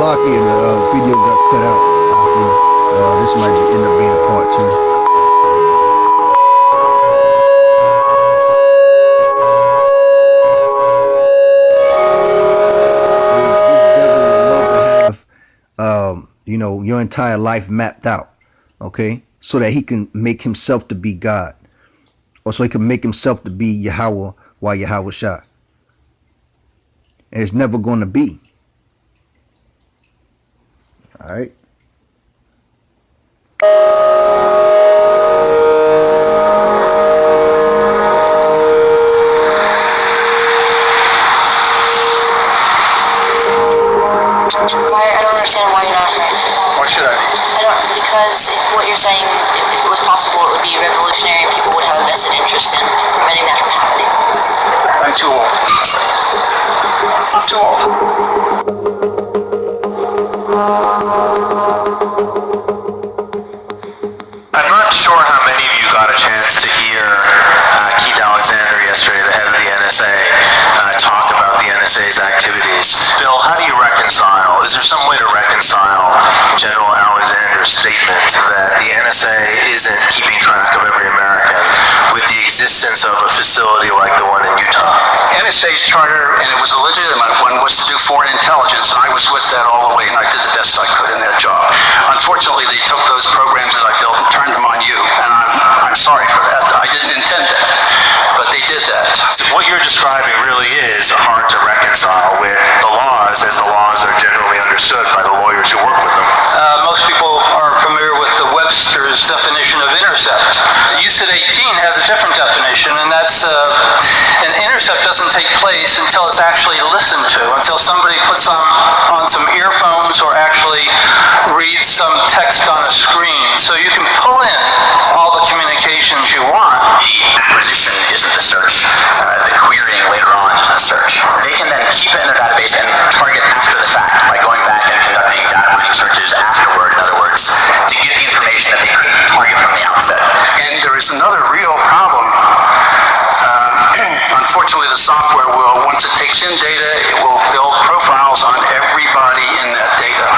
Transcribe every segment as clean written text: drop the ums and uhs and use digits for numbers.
Salaki and the video got cut out. This might end up being a part two. Your entire life mapped out, okay, so that he can make himself to be God, or so he can make himself to be Yahweh while Yahweh Shah. And it's never going to be. All right. I don't understand why you're not here. Why should I? Because if what you're saying, if it was possible, it would be revolutionary. People would have a vested interest in preventing that from happening. I'm too old. I'm too old. I'm not sure how many of you got a chance to hear Keith Alexander yesterday, the head of the NSA, talk about the NSA's activities. Bill, how do you reconcile? Is there some way to reconcile General Alexander's statement that the NSA isn't keeping track of every American with the existence of a facility like the one in Utah? NSA's charter, and it was a legitimate one, was to do foreign intelligence, and I was with that all the way, and I did the best I could in that job. Unfortunately, they took those programs that I built and turned them on you, and I'm sorry for that. I didn't intend that, but they did that. What you're describing really is hard to reconcile with the laws, as the laws are generally understood by the lawyers who work with them. Most people are familiar with the Webster's definition of intercept. UCIT 18 has a different definition, and that's an intercept doesn't take place until it's actually listened to, until somebody puts on some earphones or actually reads some text on a screen. So you can pull in all the communications you want. The acquisition isn't the search. The querying later on is the search. They can then keep it in their database and target after the fact by going back and conducting data mining searches afterward, in other words, to get the information that they couldn't target from the outset. And there is another real problem. Unfortunately, the software will, once it takes in data, it will build profiles on everybody in that data.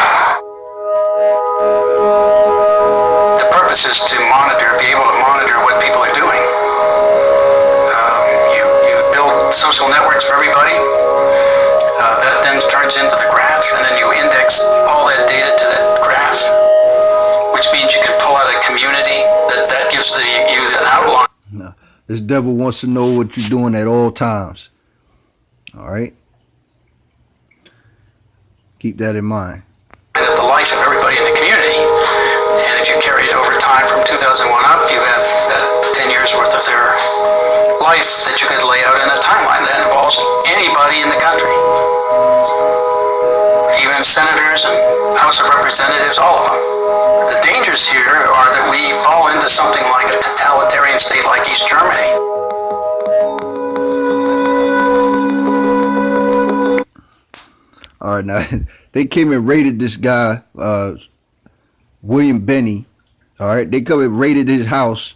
The purpose is to be able to monitor what people are doing. You build social networks for everybody. That then turns into the graph, and then you index all that data to that graph, which means you can pull out a community. That gives you an outline. No. This devil wants to know what you're doing at all times. All right? Keep that in mind. Of the life of everybody in the community. And if you carry it over time from 2001 up, you have that 10 years worth of their life that you could lay out in a timeline that involves anybody in the country. Even senators and House of Representatives, all of them. The dangers here are that we fall into something like a totalitarian state like East Germany. All right, now they came and raided this guy, William Benny. All right, they come and raided his house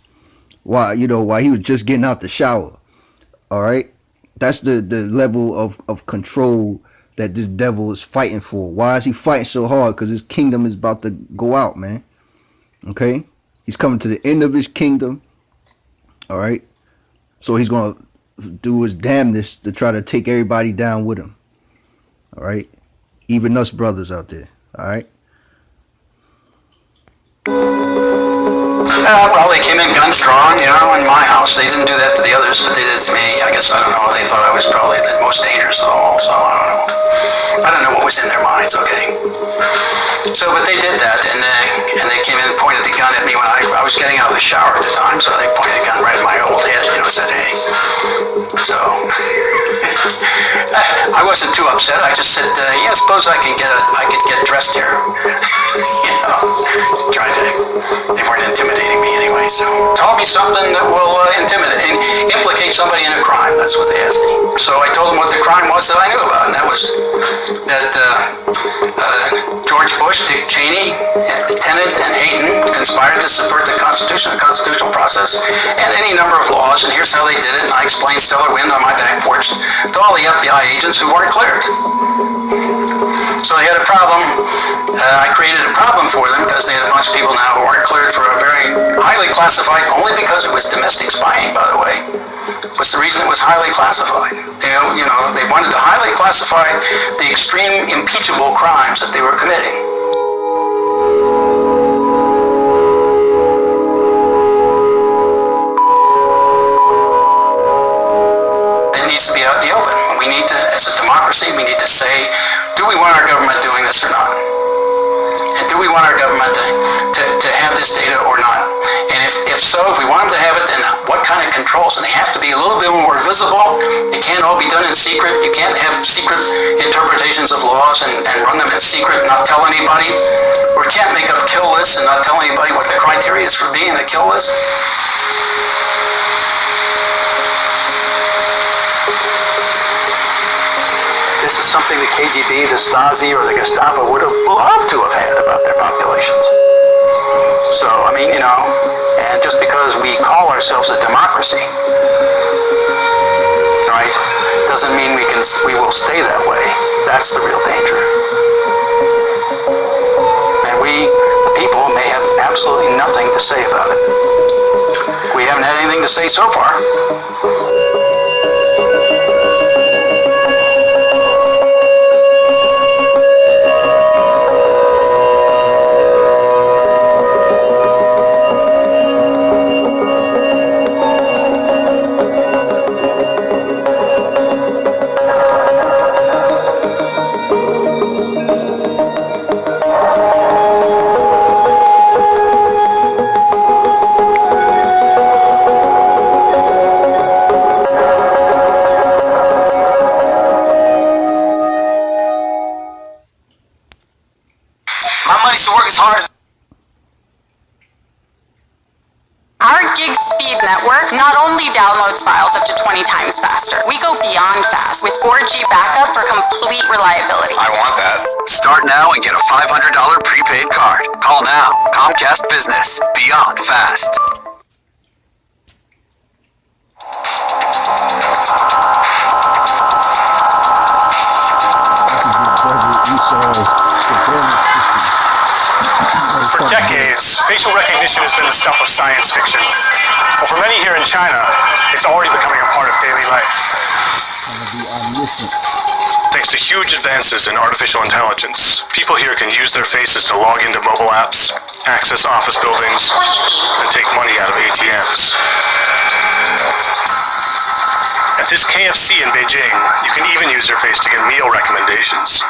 while he was just getting out the shower. All right, that's the level of control that this devil is fighting for. Why is he fighting so hard? Because his kingdom is about to go out, man. Okay, he's coming to the end of his kingdom. All right, so he's gonna do his damnedest to try to take everybody down with him. All right, even us brothers out there. All right. Well, they came in guns drawn, in my house. They didn't do that to the others, but they did to me. I guess, I don't know, they thought I was probably the most dangerous of all, so I don't know. I don't know what was in their minds, okay? So, but they did that, and they came in and pointed the gun at me when I was getting out of the shower at the time, so they pointed the gun right at my old head, said, hey. So, I wasn't too upset. I just said, suppose I could get dressed here. Trying to, they weren't intimidating me anyway, so tell me something that will implicate somebody in a crime. That's what they asked me. So I told them what the crime was that I knew about, and that was that George George Bush, Dick Cheney, Tennant, and Hayden conspired to subvert the Constitution, the constitutional process, and any number of laws, and here's how they did it, and I explained stellar wind on my back porch to all the FBI agents who weren't cleared. So they had a problem. I created a problem for them because they had a bunch of people now who weren't cleared for a very highly classified, only because it was domestic spying, by the way. What's the reason it was highly classified? They wanted to highly classify the extreme impeachable crimes that they were committing. It needs to be out in the open. We need to, as a democracy, we need to say, do we want our government doing this or not? And do we want our government to have this data or not? And if so, if we want them to have it, then what kind of controls? And they have to be a little bit more visible. It can't all be done in secret. You can't have secret interpretations of laws and run them in secret and not tell anybody. Or you can't make up kill lists and not tell anybody what the criteria is for being a kill list. This is something the KGB, the Stasi, or the Gestapo would have loved to have had about their populations. So, and just because we call ourselves a democracy, right, doesn't mean we will stay that way. That's the real danger. And we, the people, may have absolutely nothing to say about it. We haven't had anything to say so far. Our gig speed network not only downloads files up to 20 times faster, we go beyond fast with 4G backup for complete reliability. I want that. Start now and get a $500 prepaid card. Call now. Comcast Business. Beyond fast. For decades, facial recognition has been the stuff of science fiction. But for many here in China, it's already becoming a part of daily life. Thanks to huge advances in artificial intelligence, people here can use their faces to log into mobile apps, access office buildings, and take money out of ATMs. At this KFC in Beijing, you can even use your face to get meal recommendations.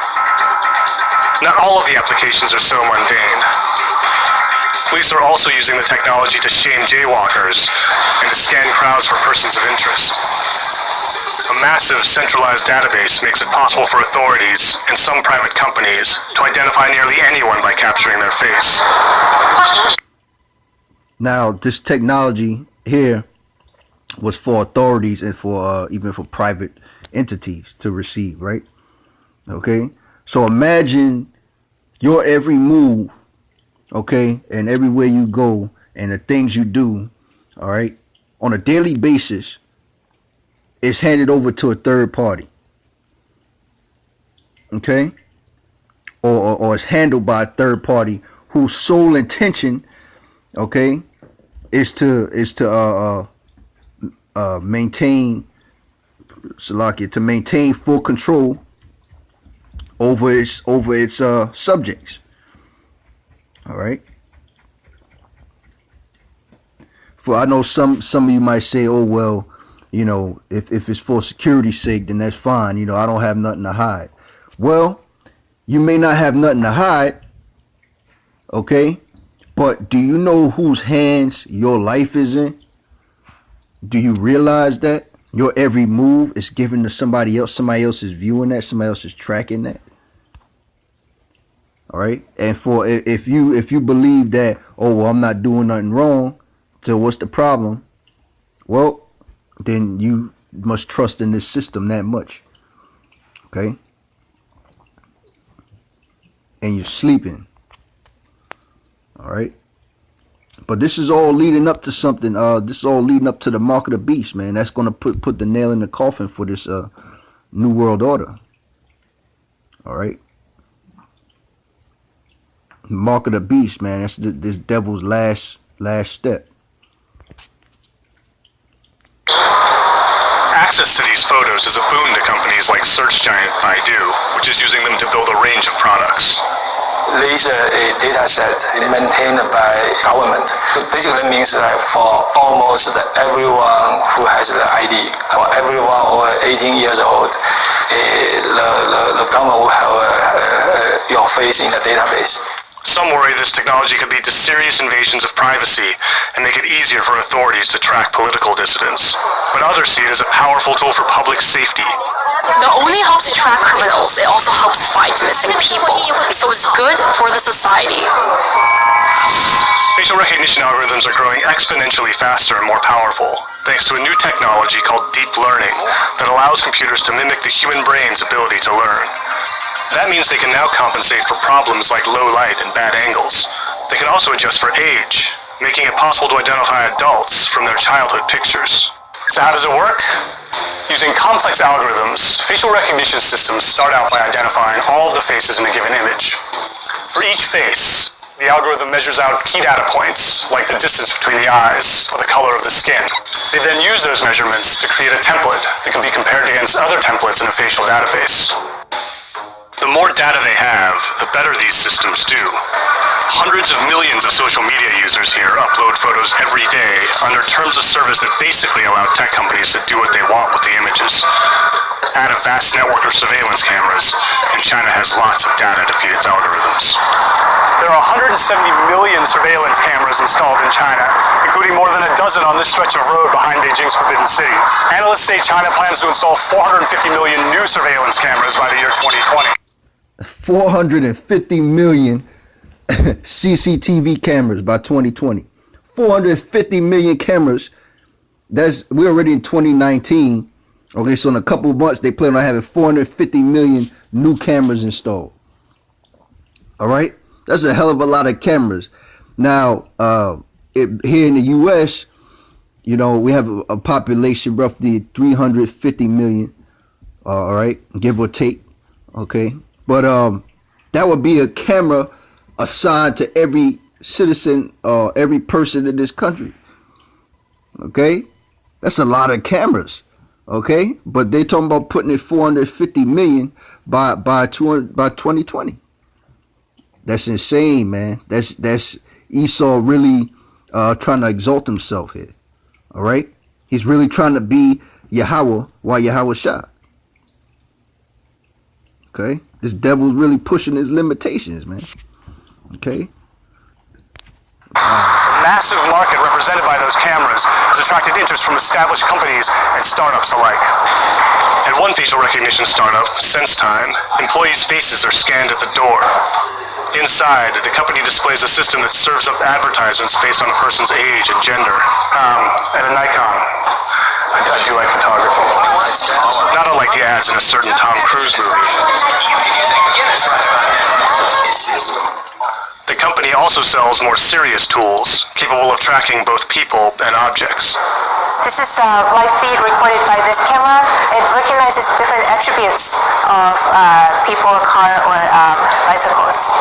Not all of the applications are so mundane. Police are also using the technology to shame jaywalkers and to scan crowds for persons of interest. A massive centralized database makes it possible for authorities and some private companies to identify nearly anyone by capturing their face. Now, this technology here was for authorities and for even for private entities to receive, right? Okay, so imagine your every move, okay, and everywhere you go and the things you do, all right, on a daily basis is handed over to a third party, okay, or is handled by a third party whose sole intention, okay, is to maintain full control over its subjects. All right. For I know some of you might say, oh well, if it's for security's sake, then that's fine. I don't have nothing to hide. Well, you may not have nothing to hide, okay, but do you know whose hands your life is in? Do you realize that your every move is given to somebody else? Somebody else is viewing that. Somebody else is tracking that. All right. And for if you believe that, oh well, I'm not doing nothing wrong, so what's the problem? Well, then you must trust in this system that much. Okay. and you're sleeping. All right. But this is all leading up to something. This is all leading up to the mark of the beast, man. That's gonna put the nail in the coffin for this new world order. All right. Mark of the beast, man. That's this devil's last step. Access to these photos is a boon to companies like search giant Baidu, which is using them to build a range of products. These are a data set maintained by government. Basically means that for almost everyone who has the ID, for everyone over 18 years old, the government will have your face in the database. Some worry this technology could lead to serious invasions of privacy and make it easier for authorities to track political dissidents. But others see it as a powerful tool for public safety. Not only helps to track criminals, it also helps fight missing people. So it's good for the society. Facial recognition algorithms are growing exponentially faster and more powerful, thanks to a new technology called deep learning that allows computers to mimic the human brain's ability to learn. That means they can now compensate for problems like low light and bad angles. They can also adjust for age, making it possible to identify adults from their childhood pictures. So how does it work? Using complex algorithms, facial recognition systems start out by identifying all of the faces in a given image. For each face, the algorithm measures out key data points, like the distance between the eyes or the color of the skin. They then use those measurements to create a template that can be compared against other templates in a facial database. The more data they have, the better these systems do. Hundreds of millions of social media users here upload photos every day under terms of service that basically allow tech companies to do what they want with the images. Add a vast network of surveillance cameras, and China has lots of data to feed its algorithms. There are 170 million surveillance cameras installed in China, including more than a dozen on this stretch of road behind Beijing's Forbidden City. Analysts say China plans to install 450 million new surveillance cameras by the year 2020. 450 million CCTV cameras by 2020. 450 million cameras. We're already in 2019. Okay, so in a couple of months they plan on having 450 million new cameras installed. All right, that's a hell of a lot of cameras. Now, here in the U.S., you know, we have a population roughly 350 million. All right, give or take. Okay. But that would be a camera assigned to every citizen or every person in this country. Okay? That's a lot of cameras. Okay? But they're talking about putting it 450 million by 2020. That's insane, man. That's Esau really trying to exalt himself here. All right? He's really trying to be Yahweh while Yahweh shot. Okay? This devil's really pushing his limitations, man. Okay? Massive market represented by those cameras has attracted interest from established companies and startups alike. At one facial recognition startup, SenseTime, employees' faces are scanned at the door. Inside, the company displays a system that serves up advertisements based on a person's age and gender. At a Nikon. I do like photography. Not unlike the ads in a certain Tom Cruise movie. The company also sells more serious tools, capable of tracking both people and objects. This is a live feed recorded by this camera. It recognizes different attributes of people, car, or bicycles.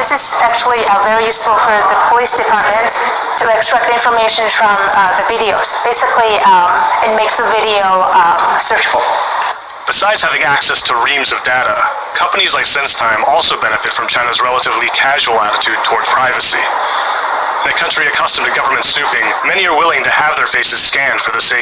This is actually very useful for the police department to extract information from the videos. Basically, it makes the video searchable. Besides having access to reams of data, companies like SenseTime also benefit from China's relatively casual attitude toward privacy. In a country accustomed to government snooping, many are willing to have their faces scanned for the sake